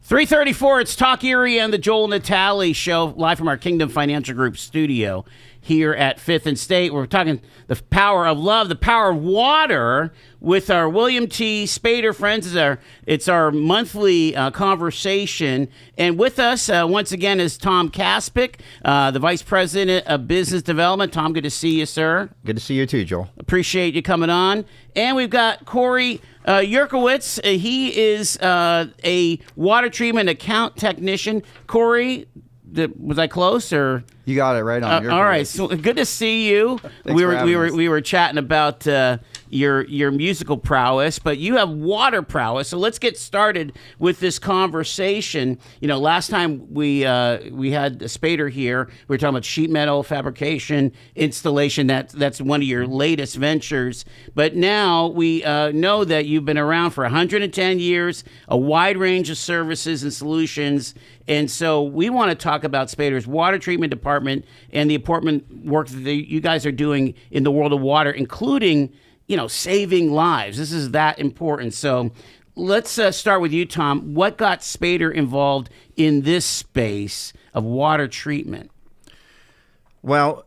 3:34, it's Talk Erie and the Joel Natale Show, live from our Kingdom Financial Group studio here at 5th and State. We're talking the power of love, the power of water with our William T. Spaeder friends. It's our monthly conversation. And with us, once again, is Tom Kaspick, the Vice President of Business Development. Tom, good to see you, sir. Good to see you too, Joel. Appreciate you coming on. And we've got Corey Yerkowitz. He is a water treatment account technician. Corey, was I close or? You got it right on. All right, so good to see you. We were chatting about your musical prowess, but you have water prowess. So let's get started with this conversation. You know, last time we had Spaeder here, we were talking about sheet metal fabrication installation. That's one of your latest ventures. But now we know that you've been around for 110 years, a wide range of services and solutions. And so we want to talk about Spaeder's water treatment department and the important work that you guys are doing in the world of water, including, saving lives. This is that important. So let's start with you, Tom. What got Spaeder involved in this space of water treatment? Well,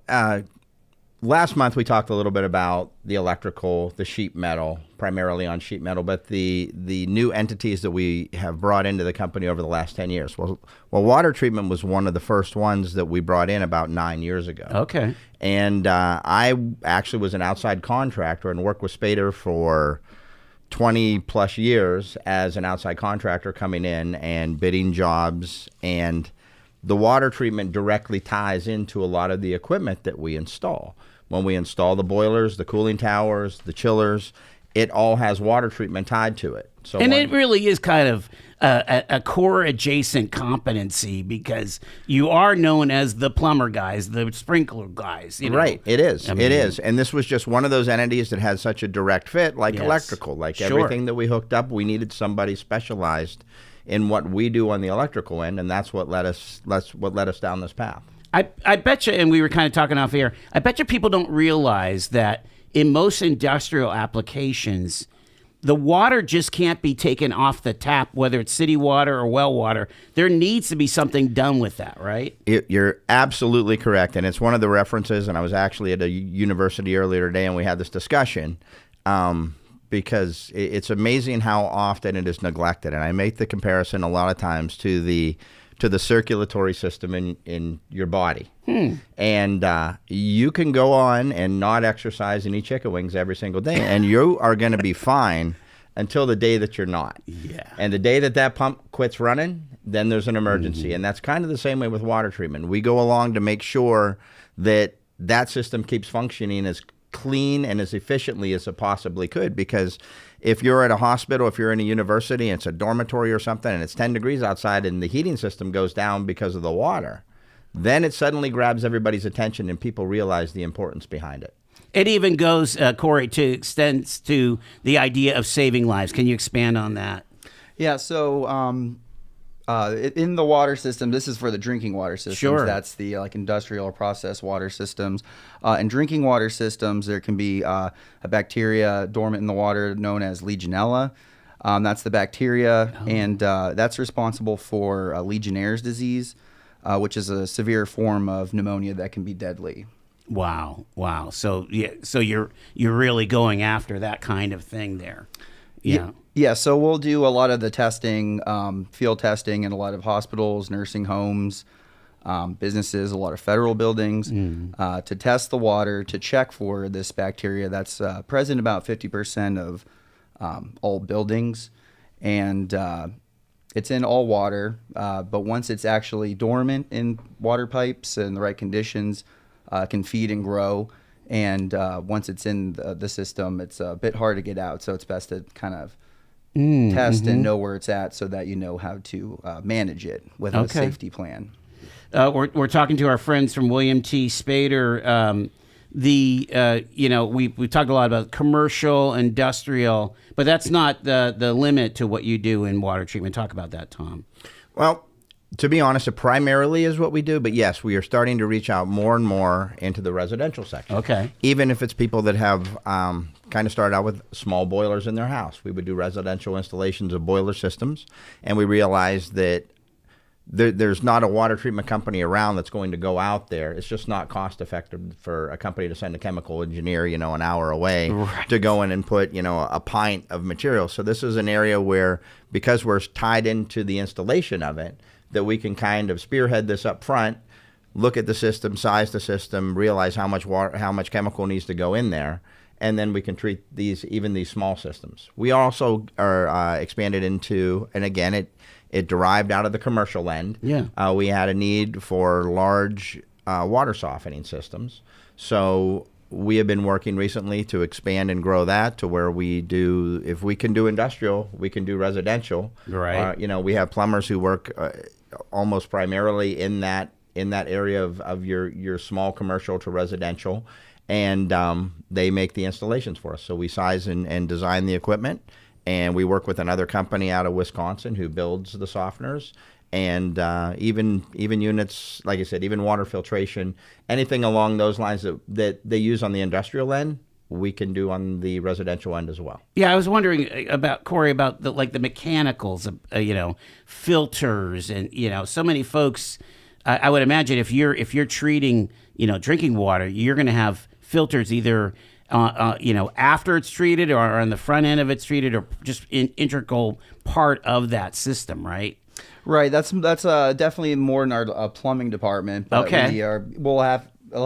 last month we talked a little bit about the electrical, the sheet metal, primarily on sheet metal, but the new entities that we have brought into the company over the last 10 years. Well, water treatment was one of the first ones that we brought in about 9 years ago. Okay. And I actually was an outside contractor and worked with Spaeder for 20 plus years as an outside contractor, coming in and bidding jobs. And the water treatment directly ties into a lot of the equipment that we install. When we install the boilers, the cooling towers, the chillers, it all has water treatment tied to it. So it really is kind of a core adjacent competency, because you are known as the plumber guys, the sprinkler guys. Right, it is. It is. And this was just one of those entities that had such a direct fit, like electrical. Like everything that we hooked up, we needed somebody specialized in what we do on the electrical end, and that's what led us down this path. I bet you, and we were kind of talking off air, I bet you people don't realize that in most industrial applications, the water just can't be taken off the tap, whether it's city water or well water. There needs to be something done with that, right? You're absolutely correct, and it's one of the references, and I was actually at a university earlier today, and we had this discussion, because it's amazing how often it is neglected. And I make the comparison a lot of times to the circulatory system in your body. And you can go on and not exercise and eat chicken wings every single day, and you are going to be fine until the day that you're not. Yeah. And the day that pump quits running, then there's an emergency. And that's kind of the same way with water treatment. We go along to make sure that system keeps functioning as clean and as efficiently as it possibly could, because if you're at a hospital, if you're in a university and it's a dormitory or something and it's 10 degrees outside and the heating system goes down because of the water, then it suddenly grabs everybody's attention and people realize the importance behind it. It even goes, Corey, to extends to the idea of saving lives. Can you expand on that? Yeah, so in the water system, this is for the drinking water systems. Sure. That's the industrial or processed water systems. In drinking water systems, there can be a bacteria dormant in the water known as Legionella. That's the bacteria, and that's responsible for Legionnaire's disease, which is a severe form of pneumonia that can be deadly. Wow. So you're really going after that kind of thing there. Yeah. Yeah, so we'll do a lot of the testing, field testing in a lot of hospitals, nursing homes, businesses, a lot of federal buildings, to test the water, to check for this bacteria that's present in about 50% of all buildings. And it's in all water, but once it's actually dormant in water pipes and the right conditions, can feed and grow. And once it's in the system, it's a bit hard to get out. So it's best to kind of test and know where it's at so that you know how to manage it with a safety plan. We're talking to our friends from William T. Spaeder. We talked a lot about commercial, industrial, but that's not the limit to what you do in water treatment. Talk about that, Tom. Well, To be honest, it primarily is what we do, but yes, we are starting to reach out more and more into the residential section. Okay. Even if it's people that have kind of started out with small boilers in their house. We would do residential installations of boiler systems, and we realized that there's not a water treatment company around that's going to go out there. It's just not cost effective for a company to send a chemical engineer, an hour away to go in and put, a pint of material. So this is an area where, because we're tied into the installation of it, that we can kind of spearhead this up front, look at the system, size the system, realize how much water, how much chemical needs to go in there, and then we can treat even these small systems. We also are expanded into, and again, it derived out of the commercial end. Yeah. We had a need for large water softening systems. So we have been working recently to expand and grow that to where we do, if we can do industrial, we can do residential. Right. We have plumbers who work almost primarily in that area of your small commercial to residential, and they make the installations for us. So we size and design the equipment. And we work with another company out of Wisconsin who builds the softeners, and even units, like I said, even water filtration, anything along those lines that they use on the industrial end, we can do on the residential end as well. Yeah, I was wondering about, Corey, about the mechanicals of filters, and so many folks. I would imagine if you're treating drinking water, you're going to have filters either. After it's treated, or on the front end of it's treated, or just an integral part of that system, right? Right. That's definitely more in our plumbing department. But okay. They'll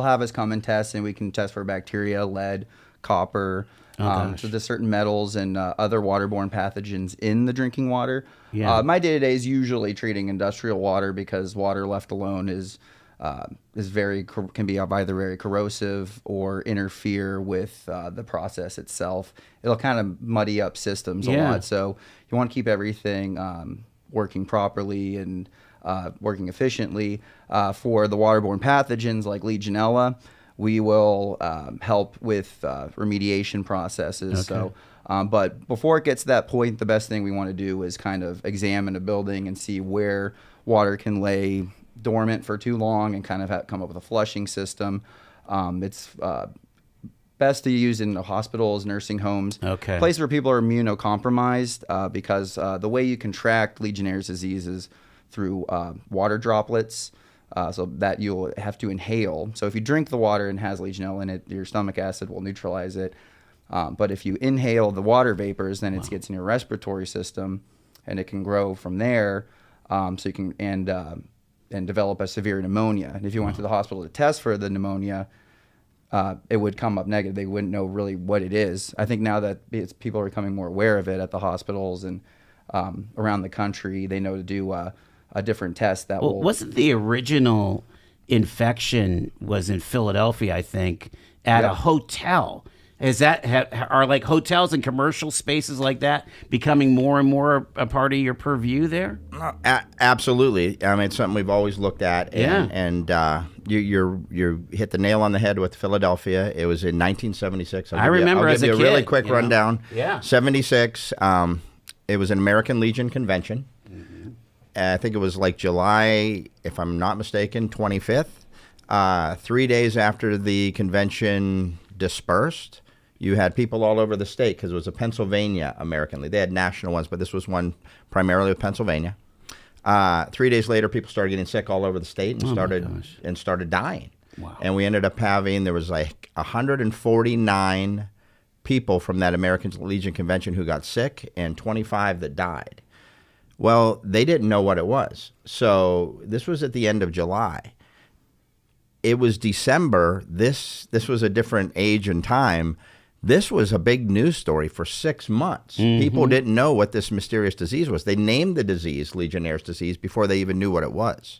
have us come and test, and we can test for bacteria, lead, copper. So there's certain metals and other waterborne pathogens in the drinking water. Yeah. My day-to-day is usually treating industrial water, because water left alone can be either very corrosive or interfere with the process itself. It'll kind of muddy up systems a lot. So you want to keep everything working properly and working efficiently. For the waterborne pathogens like Legionella, we will help with remediation processes. Okay. So, but before it gets to that point, the best thing we want to do is kind of examine a building and see where water can lay dormant for too long, and kind of come up with a flushing system. It's best to use in the hospitals, nursing homes, places where people are immunocompromised, because the way you contract Legionnaire's disease is through water droplets, so that you'll have to inhale. So if you drink the water and has Legionella in it, your stomach acid will neutralize it. But if you inhale the water vapors, then it gets in your respiratory system, and it can grow from there. So you can and develop a severe pneumonia. And if you went to the hospital to test for the pneumonia, it would come up negative. They wouldn't know really what it is. I think now that people are becoming more aware of it at the hospitals and around the country, they know to do a different test that will... Wasn't the original infection was in Philadelphia, I think, at a hotel? Is that are like hotels and commercial spaces like that becoming more and more a part of your purview there? Absolutely. I mean, it's something we've always looked at. And you hit the nail on the head with Philadelphia. It was in 1976. I remember as a kid. I'll give you a really quick rundown. Yeah. 76. It was an American Legion convention. Mm-hmm. I think it was like July, if I'm not mistaken, 25th. 3 days after the convention dispersed, you had people all over the state, because it was a Pennsylvania American League. They had national ones, but this was one primarily with Pennsylvania. 3 days later, people started getting sick all over the state and started dying. Wow. And we ended up there was like 149 people from that American Legion convention who got sick, and 25 that died. Well, they didn't know what it was. So this was at the end of July. It was December. This was a different age and time. This was a big news story for 6 months. Mm-hmm. People didn't know what this mysterious disease was. They named the disease Legionnaire's disease before they even knew what it was.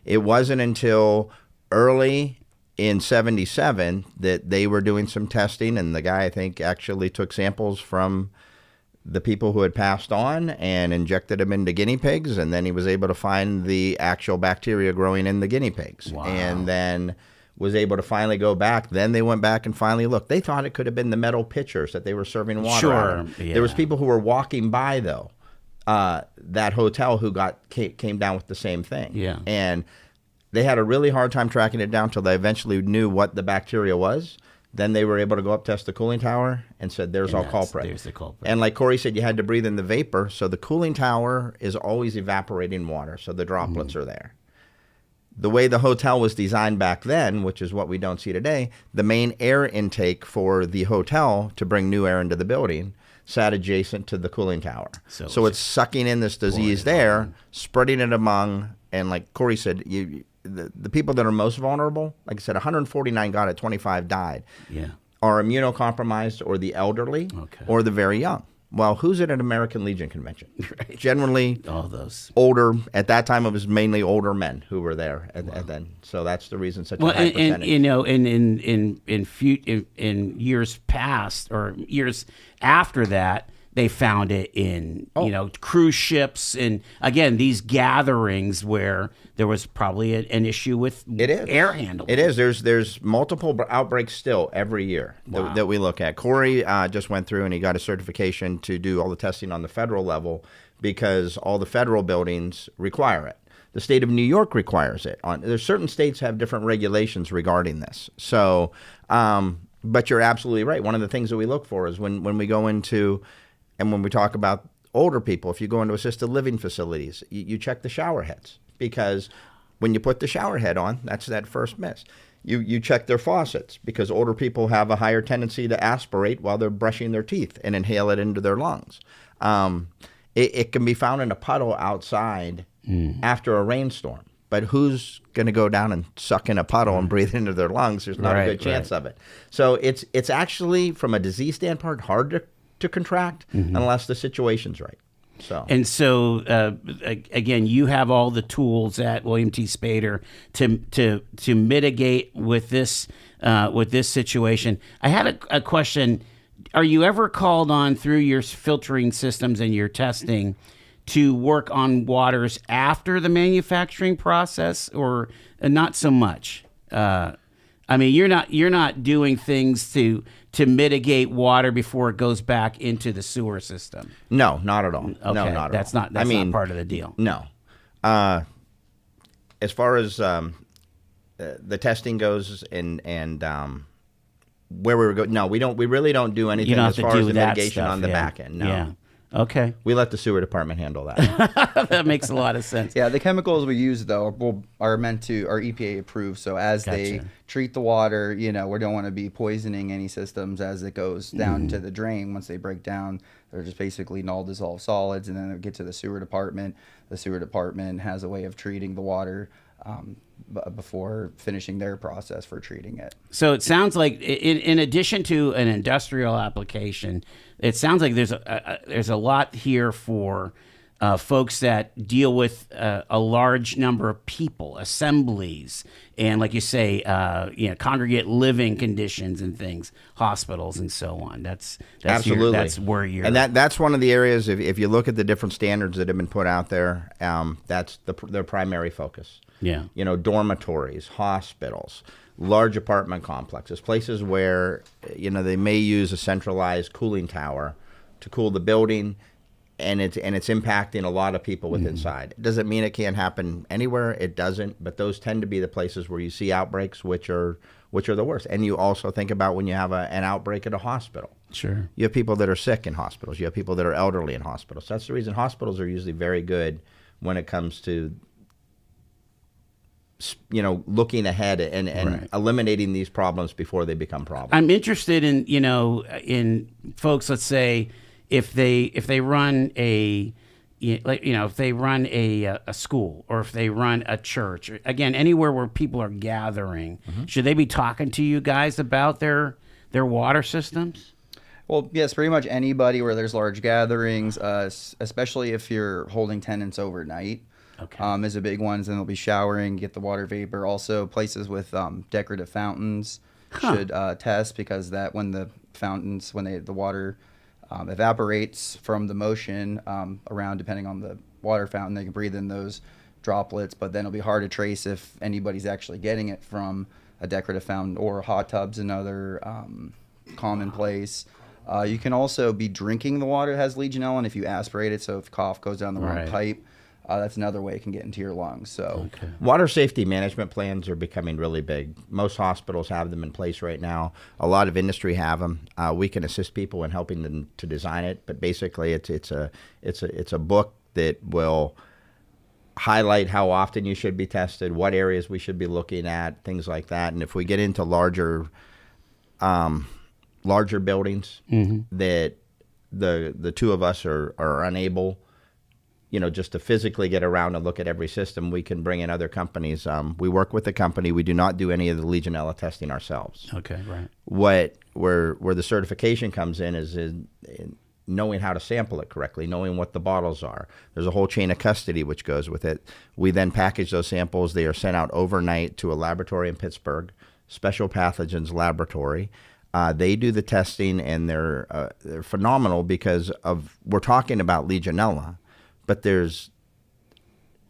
It wasn't until early in 77 that they were doing some testing, and the guy, I think, actually took samples from the people who had passed on and injected them into guinea pigs, and then he was able to find the actual bacteria growing in the guinea pigs. Wow. And then was able to finally go back. Then they went back and finally looked. They thought it could have been the metal pitchers that they were serving water out of. Yeah. There was people who were walking by, though, that hotel who came down with the same thing. Yeah. And they had a really hard time tracking it down until they eventually knew what the bacteria was. Then they were able to go up, test the cooling tower, and said, there's our culprit. There's the culprit. And like Corey said, you had to breathe in the vapor. So the cooling tower is always evaporating water. So the droplets are there. The way the hotel was designed back then, which is what we don't see today, the main air intake for the hotel to bring new air into the building sat adjacent to the cooling tower. So it's sucking in this disease there, spreading it among, and like Corey said, the people that are most vulnerable, like I said, 149 got it, 25 died, are immunocompromised or the elderly or the very young. Well, who's at an American Legion convention? Right. Generally, all those older. At that time, it was mainly older men who were there, and then so that's the reason such a high percentage. And you know, in years past or years after that, they found it in you know, cruise ships, and again these gatherings where there was probably an issue with air handling. It is. There's multiple outbreaks still every year that we look at. Corey just went through and he got a certification to do all the testing on the federal level because all the federal buildings require it. The state of New York requires it. There's certain states have different regulations regarding this. So, but you're absolutely right. One of the things that we look for is when we go into and when we talk about older people, if you go into assisted living facilities, you check the shower heads, because when you put the shower head on, that's that first miss. You check their faucets, because older people have a higher tendency to aspirate while they're brushing their teeth and inhale it into their lungs. It can be found in a puddle outside after a rainstorm. But who's going to go down and suck in a puddle and breathe into their lungs? There's not a good chance of it. So it's actually, from a disease standpoint, hard to contract unless the situation's right. So again, you have all the tools at William T. Spaeder to mitigate with this situation. I had a question. Are you ever called on through your filtering systems and your testing to work on waters after the manufacturing process, or not so much? I mean, you're not doing things to mitigate water before it goes back into the sewer system. No, not at all. Okay, no, not at all. That's not part of the deal. No. As far as the testing goes and where we were going, no, we really don't do anything as far as the mitigation on the back end. No. Yeah. Okay. We let the sewer department handle that. That makes a lot of sense. Yeah, the chemicals we use though are EPA approved. So as they treat the water, you know, we don't want to be poisoning any systems as it goes down to the drain. Once they break down, they're just basically null dissolved solids, and then they get to the sewer department. The sewer department has a way of treating the water before finishing their process for treating it. So it sounds like, in addition to an industrial application, it sounds like there's a lot here for folks that deal with a large number of people, assemblies, and like you say, congregate living conditions and things, hospitals and so on. That's absolutely that's where you're. And that's one of the areas. If you look at the different standards that have been put out there, that's their primary focus. Yeah. You know, dormitories, hospitals, large apartment complexes, places where, you know, they may use a centralized cooling tower to cool the building, and it's impacting a lot of people with inside. It doesn't mean it can't happen anywhere. It doesn't, but those tend to be the places where you see outbreaks, which are the worst. And you also think about when you have an outbreak at a hospital. Sure. You have people that are sick in hospitals. You have people that are elderly in hospitals. That's the reason hospitals are usually very good when it comes to, you know, looking ahead and eliminating these problems before they become problems. I'm interested in folks, let's say, if they run a school, or if they run a church, again, anywhere where people are gathering, should they be talking to you guys about their water systems? Well, yes, pretty much anybody where there's large gatherings, especially if you're holding tenants overnight. Is a big one. And they'll be showering, get the water vapor. Also, places with decorative fountains should test, because that when the water evaporates from the motion around, depending on the water fountain, they can breathe in those droplets. But then it'll be hard to trace if anybody's actually getting it from a decorative fountain, or hot tubs, another common place. You can also be drinking the water that has Legionella, and if you aspirate it, so if cough goes down the wrong pipe, that's another way it can get into your lungs. So, water safety management plans are becoming really big. Most hospitals have them in place right now. A lot of industry have them. We can assist people in helping them to design it, but basically, it's a book that will highlight how often you should be tested, what areas we should be looking at, things like that. And if we get into larger buildings that the two of us are unable, just to physically get around and look at every system, we can bring in other companies. We work with the company. We do not do any of the Legionella testing ourselves. Okay, right. Where the certification comes in is in knowing how to sample it correctly, knowing what the bottles are. There's a whole chain of custody which goes with it. We then package those samples. They are sent out overnight to a laboratory in Pittsburgh, Special Pathogens Laboratory. They do the testing, and they're phenomenal because we're talking about Legionella, but there's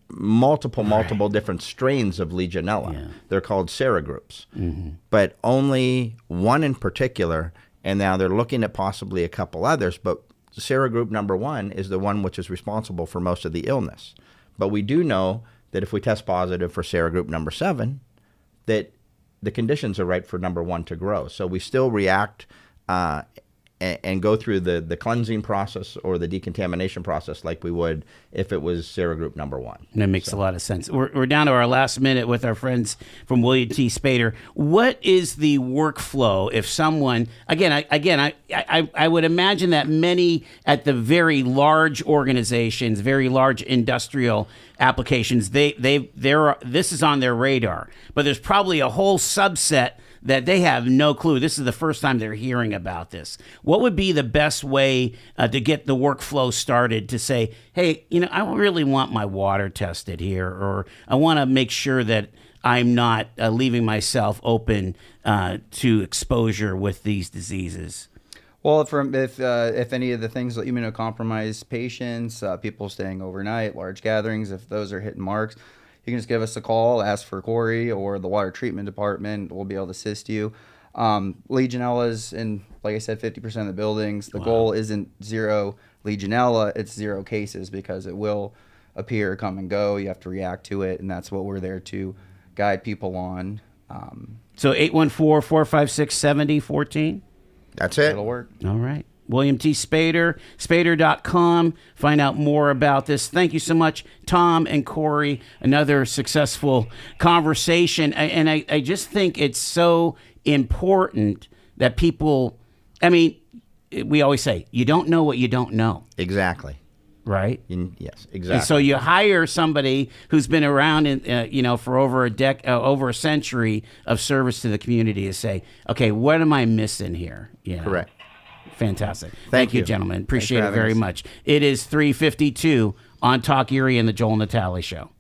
multiple different strains of Legionella. Yeah. They're called serogroups, but only one in particular, and now they're looking at possibly a couple others, but serogroup number 1 is the one which is responsible for most of the illness. But we do know that if we test positive for serogroup number 7, that the conditions are right for number 1 to grow. So we still react and go through the cleansing process or the decontamination process like we would if it was serogroup number 1. That makes a lot of sense. We're down to our last minute with our friends from William T. Spaeder. What is the workflow if someone, I would imagine that many at the very large organizations, very large industrial applications, this is on their radar, but there's probably a whole subset that they have no clue. This is the first time they're hearing about this. What would be the best way to get the workflow started to say, hey, I really want my water tested here, or I want to make sure that I'm not leaving myself open to exposure with these diseases? Well, if any of the things like immunocompromised patients, people staying overnight, large gatherings, if those are hitting marks, you can just give us a call, ask for Corey or the water treatment department. We'll be able to assist you. Legionella's in, like I said, 50% of the buildings. The goal isn't 0 Legionella, it's 0 cases, because it will appear, come and go. You have to react to it, and that's what we're there to guide people on. So 814-456-7014? That's it. It'll work. All right. William T. Spaeder, Spaeder.com. Find out more about this. Thank you so much, Tom and Corey. Another successful conversation. And I just think it's so important that people, we always say, you don't know what you don't know. Exactly. Right? Yes, exactly. And so you hire somebody who's been around, for over a century of service to the community to say, okay, what am I missing here? Correct. Fantastic. Thank you, gentlemen. Appreciate it very much. It is 3:52 on Talk Erie and the Joel Natale Show.